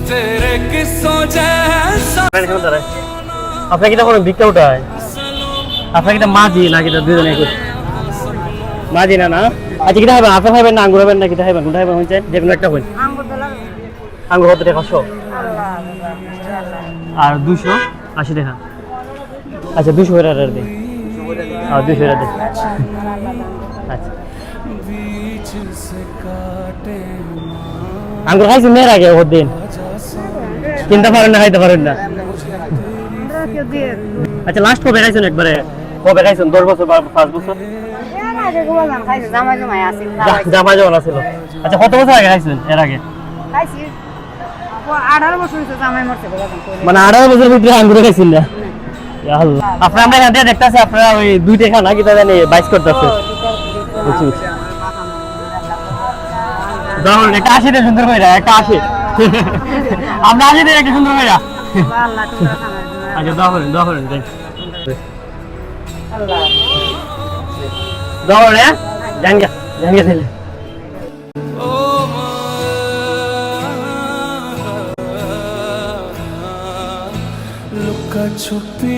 तेरे किस्सों जैसा আপনার কি তখন ভিক্ষা উঠায় আপনার কি মাঝি নাকি দুজনে মাঝি না না আচ্ছা কিটা খাবেন আপেল খাবেন না আঙ্গুর খাবেন না কিটা খাবেন কোনটা খাবেন হচ্ছে যে কোনো একটা হইন আঙ্গুর কত টাকা 100 আর 280 টাকা আচ্ছা 200 করে আর দিন আর 200 করে দিন আচ্ছা আঙ্গুর খাইছেন এর আগে ওর দিন কিনতে পারেন না খাইতে পারেন না আচ্ছা লাস্ট কবে খাইছেন একবারে কবে খাইছেন 10 বছর বা 5 বছর জামা জমা ছিল আচ্ছা কত বছর আগে খাইছেন এর আগে মানে 18 বছর ভিতরে আঙ্গুর খাইছেন না আপনার আমরা এখান থেকে দেখতেছি আপনারা ওই দুইটা খানা কি জানি বাইস করতেছে ধরুন একটা 80 তে সুন্দর কইরা একটা 80 আমরা 80 তে একটা সুন্দর কইরা আচ্ছা ধরুন দেখ ধরুন জানগা দিলে लुका छुपी